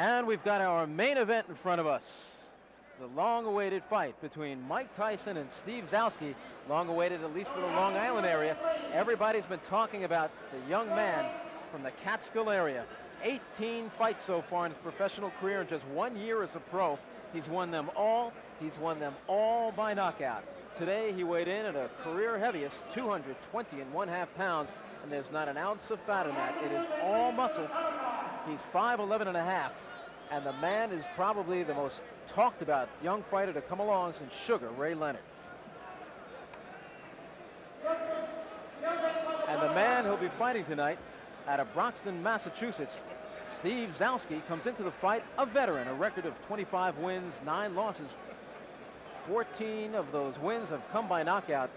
And we've got our main event in front of us. The long-awaited fight between Mike Tyson and Steve Zouski. Long-awaited, at least for the Long Island area. Everybody's been talking about the young man from the Catskill area. 18 fights so far in his professional career in just 1 year as a pro. He's won them all. He's won them all by knockout. Today he weighed in at a career heaviest, 220.5 pounds, and there's not an ounce of fat in that. It is all muscle. He's 5'11.5", and the man is probably the most talked about young fighter to come along since Sugar Ray Leonard. And the man who'll be fighting tonight out of Broxton, Massachusetts, Steve Zouski, comes into the fight a veteran, a record of 25 wins, 9 losses. 14 of those wins have come by knockout.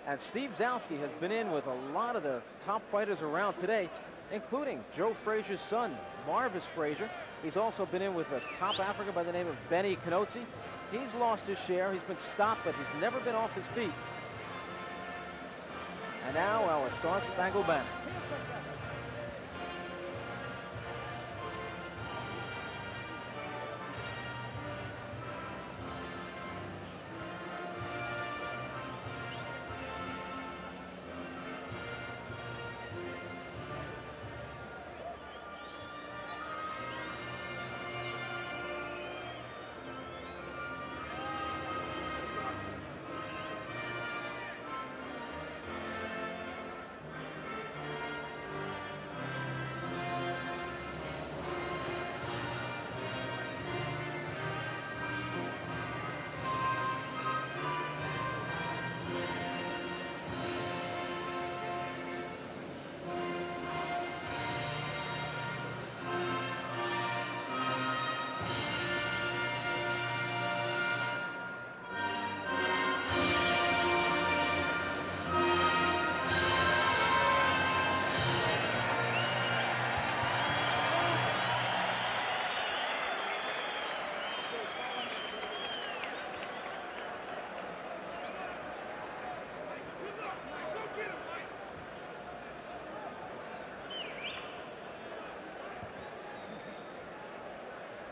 And Steve Zouski has been in with a lot of the top fighters around today, including Joe Frazier's son, Marvis Frazier. He's also been in with a top African by the name of Benny Canozzi. He's lost his share. He's been stopped, but he's never been off his feet. And now our Star Spangled Banner.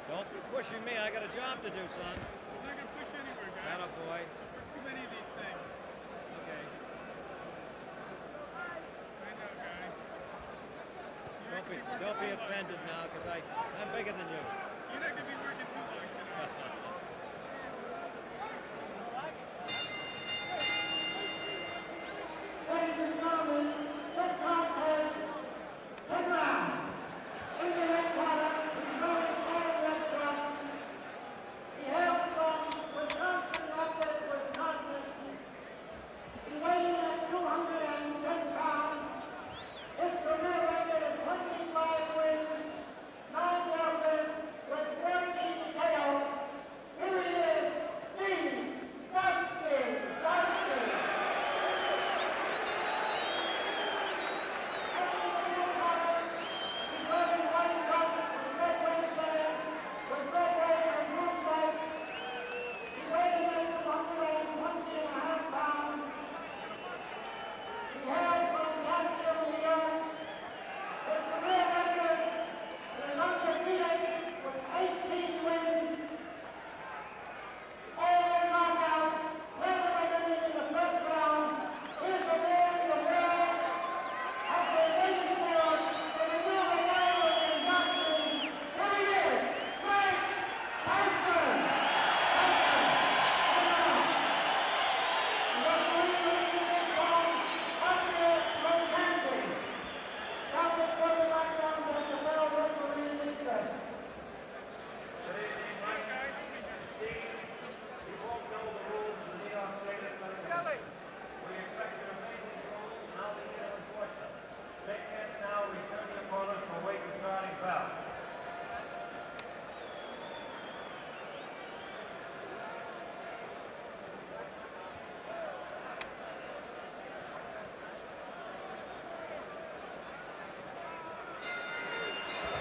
Don't be pushing me. I got a job to do, son. I'm not going to push anywhere, guy. Atta boy. Too many of these things. Okay. I know, guy. Don't be offended now, because I'm bigger than you. You're not going to be working too long tonight. Ladies and gentlemen, this contest, 10 rounds. In the red corner, he's going all red drum. He hails from Wisconsin, Rapids, Wisconsin. He weighed in at 210 pounds. His career record is 25 wins, 9 losses, with 13 KOs. Here he is, Steve Zouski.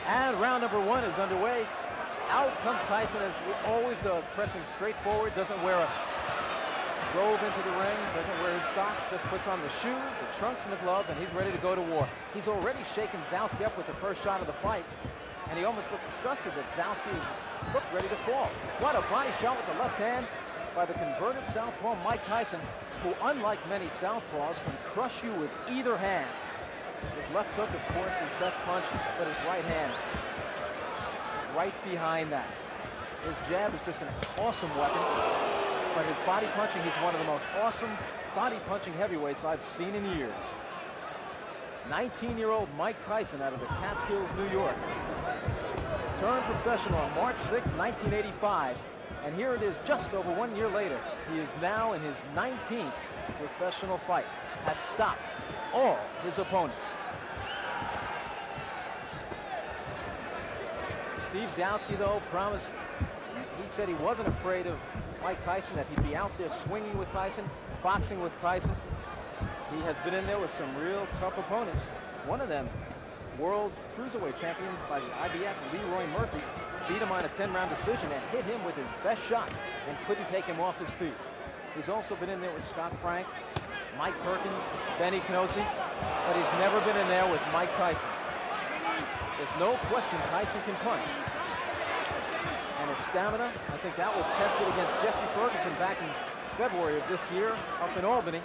And round number 1 is underway. Out comes Tyson, as he always does, pressing straight forward, doesn't wear a robe into the ring, doesn't wear his socks, just puts on the shoes, the trunks, and the gloves, and he's ready to go to war. He's already shaken Zouski up with the first shot of the fight. and he almost looked disgusted that Zouski looked ready to fall. What a body shot with the left hand by the converted southpaw Mike Tyson, who, unlike many southpaws, can crush you with either hand. His left hook, of course, his best punch, but his right hand right behind that. His jab is just an awesome weapon, but his body punching, he's one of the most awesome body punching heavyweights I've seen in years. 19-year-old Mike Tyson out of the Catskills, New York. Turned professional on March 6, 1985. And here it is just over 1 year later. He is now in his 19th professional fight. Has stopped all his opponents. Steve Zouski, though, promised, he said he wasn't afraid of Mike Tyson, that he'd be out there swinging with Tyson, boxing with Tyson. He has been in there with some real tough opponents. One of them, world cruiserweight champion by the IBF, Leroy Murphy, beat him on a 10-round decision and hit him with his best shots and couldn't take him off his feet. He's also been in there with Scott Frank, Mike Perkins, Benny Knosy, but he's never been in there with Mike Tyson. There's no question Tyson can punch. And his stamina, I think that was tested against Jesse Ferguson back in February of this year up in Albany.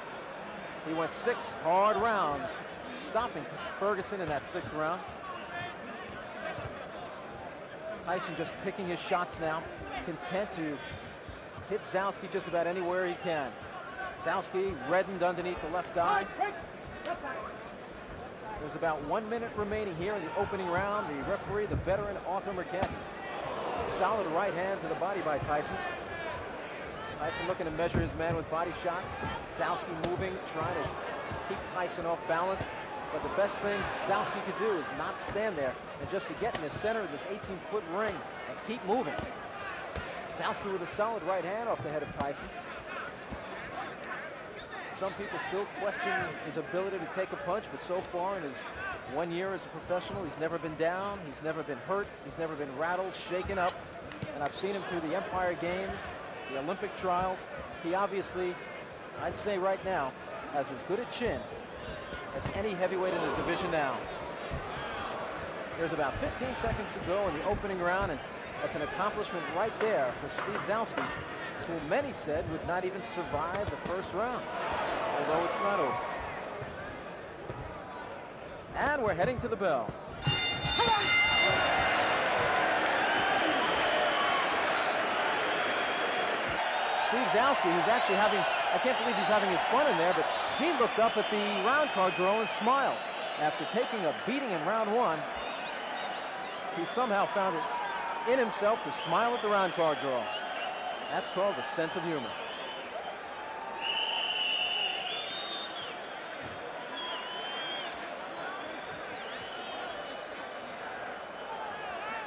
He went 6 hard rounds, stopping Ferguson in that 6th round. Tyson just picking his shots now, content to hit Zouski just about anywhere he can. Zouski reddened underneath the left eye. There's about 1 minute remaining here in the opening round. The referee, the veteran Arthur Mercati. Solid right hand to the body by Tyson. Tyson looking to measure his man with body shots. Zouski moving, trying to keep Tyson off balance. But the best thing Zouski could do is not stand there and just to get in the center of this 18-foot ring and keep moving. Zouski with a solid right hand off the head of Tyson. Some people still question his ability to take a punch, but so far in his 1 year as a professional, he's never been down, he's never been hurt, he's never been rattled, shaken up. And I've seen him through the Empire Games, the Olympic trials. He obviously, I'd say right now, has as good a chin as any heavyweight in the division now. There's about 15 seconds to go in the opening round, and that's an accomplishment right there for Steve Zouski, who many said would not even survive the first round, although it's not over. And we're heading to the bell. Steve Zouski, who's actually having, I can't believe he's having his fun in there, but he looked up at the round card girl and smiled. After taking a beating in round 1, he somehow found it in himself to smile at the round card girl. That's called a sense of humor.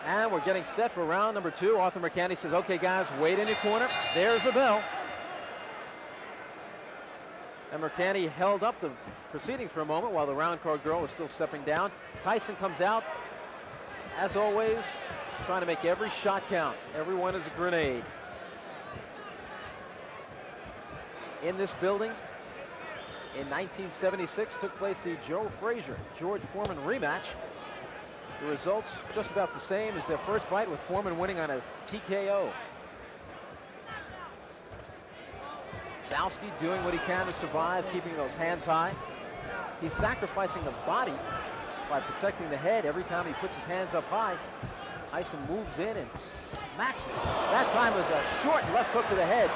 And we're getting set for round number 2. Arthur Mercati says, okay, guys, wait in your corner. There's the bell. And Mercati held up the proceedings for a moment while the round card girl was still stepping down. Tyson comes out, as always, trying to make every shot count. Every one is a grenade. In this building, in 1976, took place the Joe Frazier, George Foreman rematch. The results just about the same as their first fight, with Foreman winning on a TKO. Zouski doing what he can to survive, keeping those hands high. He's sacrificing the body by protecting the head every time he puts his hands up high. Tyson moves in and smacks it. That time was a short left hook to the head.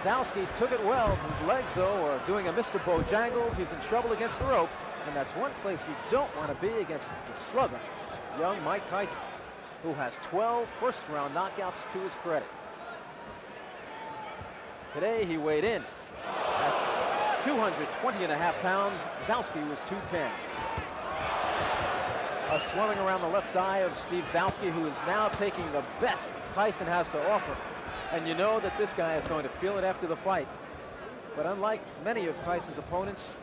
Zouski took it well. His legs, though, are doing a Mr. Bojangles. He's in trouble against the ropes. And that's one place you don't want to be against the slugger, young Mike Tyson, who has 12 first-round knockouts to his credit. Today he weighed in at 220.5 pounds. Zouski was 210. A swelling around the left eye of Steve Zouski, who is now taking the best Tyson has to offer. And you know that this guy is going to feel it after the fight. But unlike many of Tyson's opponents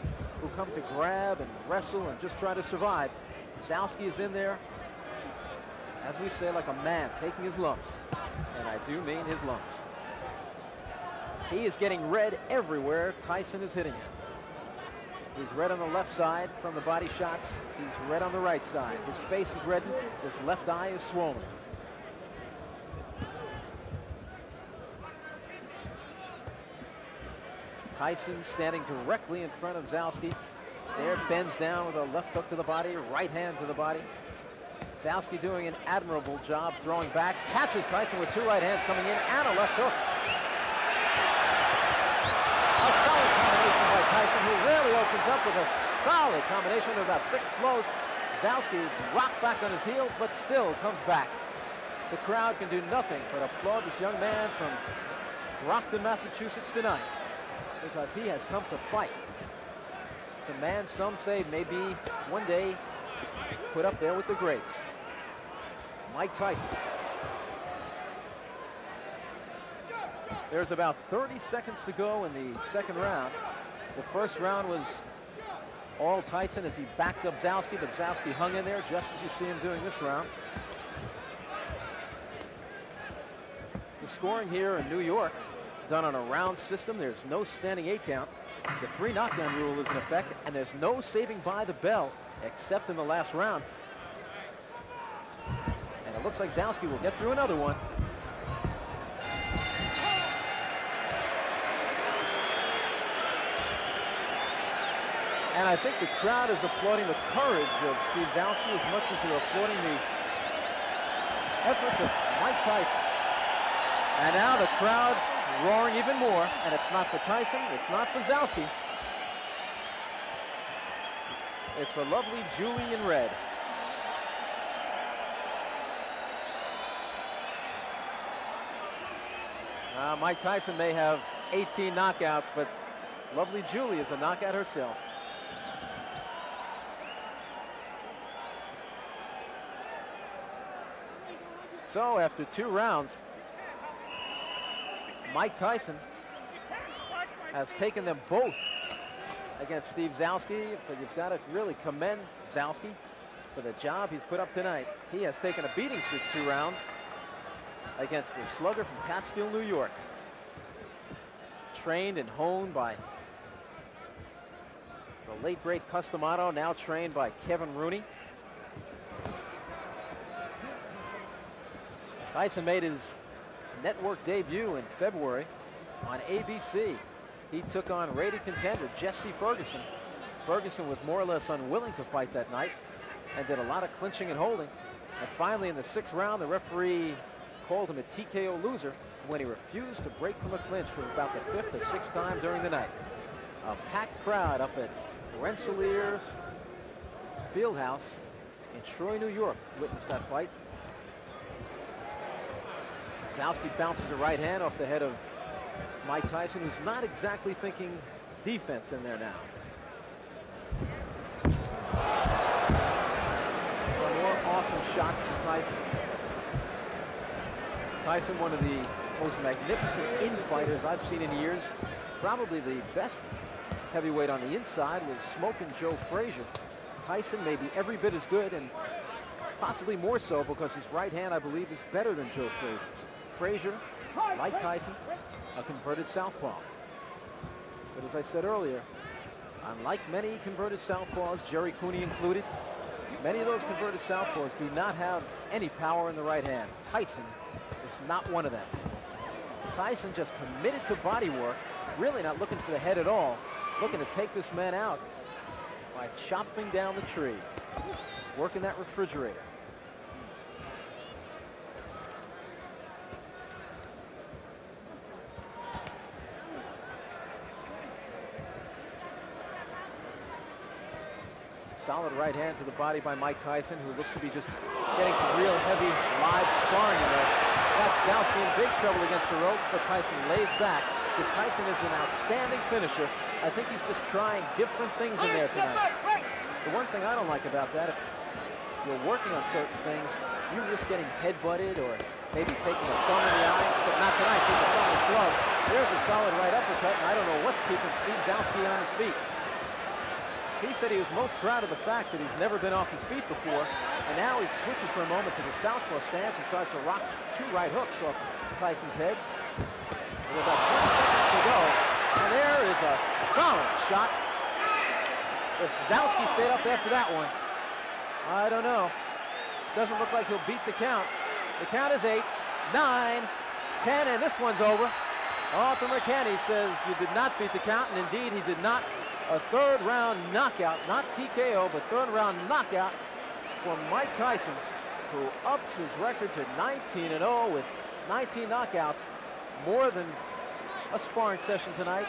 who come to grab and wrestle and just try to survive, Zouski is in there, as we say, like a man taking his lumps. And I do mean his lumps. He is getting red everywhere Tyson is hitting him. He's red on the left side from the body shots. He's red on the right side. His face is reddened. His left eye is swollen. Tyson standing directly in front of Zouski. There, bends down with a left hook to the body, right hand to the body. Zouski doing an admirable job throwing back. Catches Tyson with two right hands coming in and a left hook. A solid combination by Tyson, who rarely opens up with a solid combination of about 6 blows. Zouski rocked back on his heels, but still comes back. The crowd can do nothing but applaud this young man from Brockton, Massachusetts tonight, because he has come to fight. The man some say may be one day put up there with the greats. Mike Tyson. There's about 30 seconds to go in the second round. The first round was all Tyson as he backed up Zouski, but Zouski hung in there just as you see him doing this round. The scoring here in New York, done on a round system. There's no standing 8 count. The 3 knockdown rule is in effect, and there's no saving by the bell except in the last round. And it looks like Zouski will get through another one. And I think the crowd is applauding the courage of Steve Zouski as much as they're applauding the efforts of Mike Tyson. And now the crowd roaring even more, and it's not for Tyson, it's not for Zouski. It's for lovely Julie in red. Mike Tyson may have 18 knockouts, but lovely Julie is a knockout herself. So after 2 rounds, Mike Tyson has taken them both against Steve Zouski, but you've got to really commend Zouski for the job he's put up tonight. He has taken a beating through 2 rounds against the slugger from Catskill, New York. Trained and honed by the late great Customato, now trained by Kevin Rooney. Tyson made his network debut in February on ABC. He took on rated contender Jesse Ferguson. Ferguson was more or less unwilling to fight that night and did a lot of clinching and holding. And finally in the 6th round, the referee called him a TKO loser when he refused to break from a clinch for about the 5th or 6th time during the night. A packed crowd up at Rensselaer's Fieldhouse in Troy, New York witnessed that fight. Zouski bounces a right hand off the head of Mike Tyson, who's not exactly thinking defense in there now. Some more awesome shots from Tyson. Tyson, one of the most magnificent infighters I've seen in years. Probably the best heavyweight on the inside was Smokin' Joe Frazier. Tyson may be every bit as good, and possibly more so because his right hand, I believe, is better than Joe Frazier's. Frazier, like Tyson, a converted southpaw. But as I said earlier, unlike many converted southpaws, Jerry Cooney included, many of those converted southpaws do not have any power in the right hand. Tyson is not one of them. Tyson just committed to body work, really not looking for the head at all, looking to take this man out by chopping down the tree, working that refrigerator. Solid right hand to the body by Mike Tyson, who looks to be just getting some real heavy live sparring in there. Got Zouski in big trouble against the rope, but Tyson lays back because Tyson is an outstanding finisher. I think he's just trying different things in there tonight. The one thing I don't like about that, if you're working on certain things, you risk getting head-butted or maybe taking a thumb in the eye, except not tonight, taking a thumb in his glove. There's a solid right uppercut, and I don't know what's keeping Steve Zouski on his feet. He said he was most proud of the fact that he's never been off his feet before, and now he switches for a moment to the southpaw stance and tries to rock 2 right hooks off Tyson's head. With about 20 seconds to go, and there is a solid shot If Zouski stayed up after that one, I don't know. Doesn't look like he'll beat the count. The count is 8, 9, 10, and this one's over. Arthur McKenney says you did not beat the count, and indeed he did not. A third-round knockout, not TKO, but third-round knockout for Mike Tyson, who ups his record to 19-0 with 19 knockouts, more than a sparring session tonight,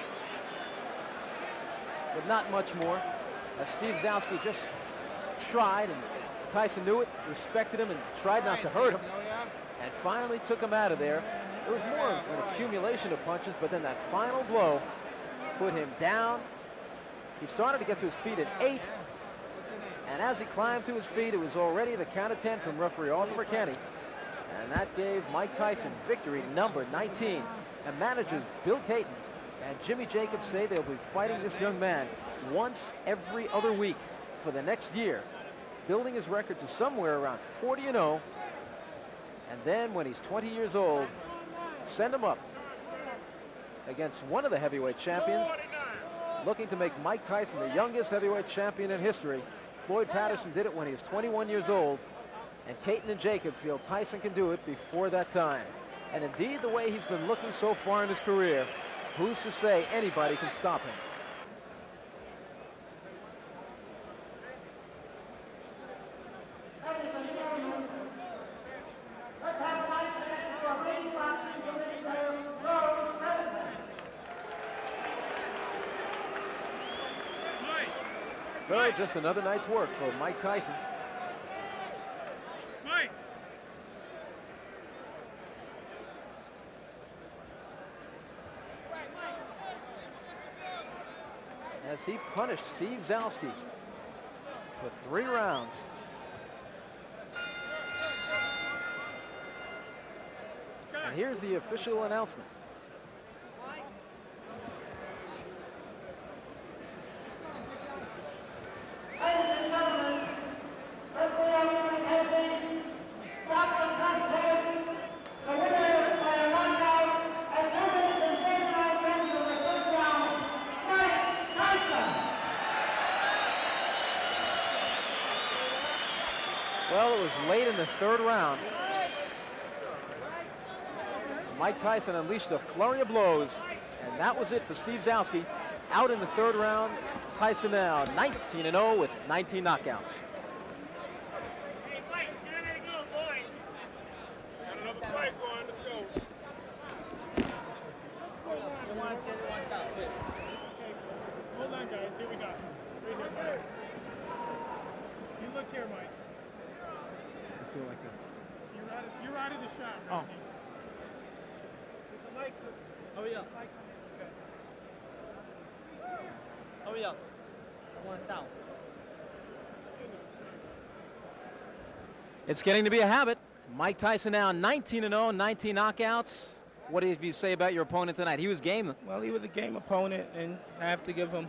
but not much more. As Steve Zouski just tried, and Tyson knew it, respected him, and tried not to hurt him, and finally took him out of there. It was more of an accumulation of punches, but then that final blow put him down. He started to get to his feet at 8, and as he climbed to his feet, it was already the count of 10 from referee Arthur McKenney, and that gave Mike Tyson victory number 19. And managers Bill Caton and Jimmy Jacobs say they'll be fighting this young man once every other week for the next year, building his record to somewhere around 40-0, and then when he's 20 years old, send him up against one of the heavyweight champions, looking to make Mike Tyson the youngest heavyweight champion in history. Floyd Patterson did it when he was 21 years old, and Caton and Jacobs feel Tyson can do it before that time. And indeed, the way he's been looking so far in his career, who's to say anybody can stop him? So just another night's work for Mike Tyson. Mike. As he punished Steve Zouski for 3 rounds. And here's the official announcement. Well, it was late in the 3rd round. Mike Tyson unleashed a flurry of blows, and that was it for Steve Zouski. Out in the 3rd round, Tyson now 19-0 with 19 knockouts. Hey, Mike, you're ready to go, boy. Got another fight going. Let's go. Okay, hold on, guys. Here we go. Right here, Mike. You look here, Mike. Let's do it like this. You're out of the shot. Oh. Right? Mike. Oh, yeah. Mike. Okay. Oh, yeah. I want to sound. It's getting to be a habit. Mike Tyson now 19-0, 19 knockouts. What did you say about your opponent tonight? He was game. Well, he was a game opponent, and I have to give him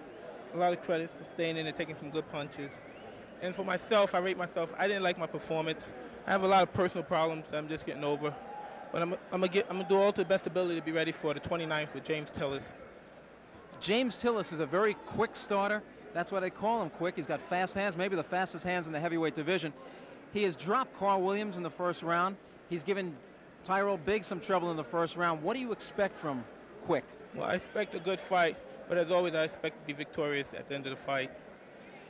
a lot of credit for staying in and taking some good punches. And for myself, I rate myself. I didn't like my performance. I have a lot of personal problems that I'm just getting over. But I'm gonna do all to the best ability to be ready for the 29th with James Tillis. James Tillis is a very quick starter. That's why they call him quick. He's got fast hands, maybe the fastest hands in the heavyweight division. He has dropped Carl Williams in the 1st round. He's given Tyrell Biggs some trouble in the 1st round. What do you expect from Quick? Well, I expect a good fight, but as always, I expect to be victorious at the end of the fight.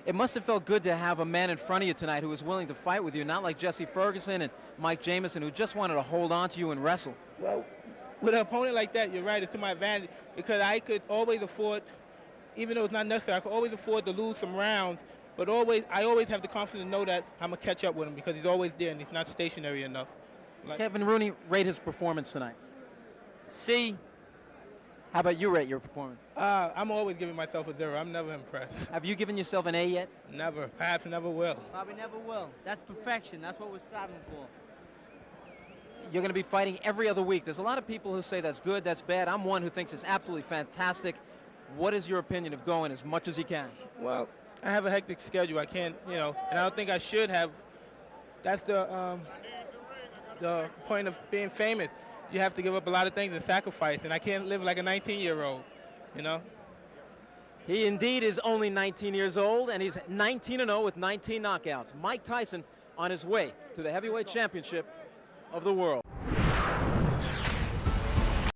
It must have felt good to have a man in front of you tonight who was willing to fight with you, not like Jesse Ferguson and Mike Jamison, who just wanted to hold on to you and wrestle. Well, with an opponent like that, you're right, it's to my advantage because I could always afford, even though it's not necessary, I could always afford to lose some rounds, but I always have the confidence to know that I'm going to catch up with him because he's always there and he's not stationary enough. Kevin Rooney, rate his performance tonight. C. How about you rate your performance? I'm always giving myself a 0. I'm never impressed. Have you given yourself an A yet? Never. Perhaps never will. Probably never will. That's perfection. That's what we're striving for. You're going to be fighting every other week. There's a lot of people who say that's good, that's bad. I'm one who thinks it's absolutely fantastic. What is your opinion of going as much as you can? Well, I have a hectic schedule. I can't, and I don't think I should have. That's the point of being famous. You have to give up a lot of things and sacrifice, and I can't live like a 19-year-old, Hey, He indeed is only 19 years old, and he's 19-0 with 19 knockouts. Mike Tyson on his way to the heavyweight championship of the world.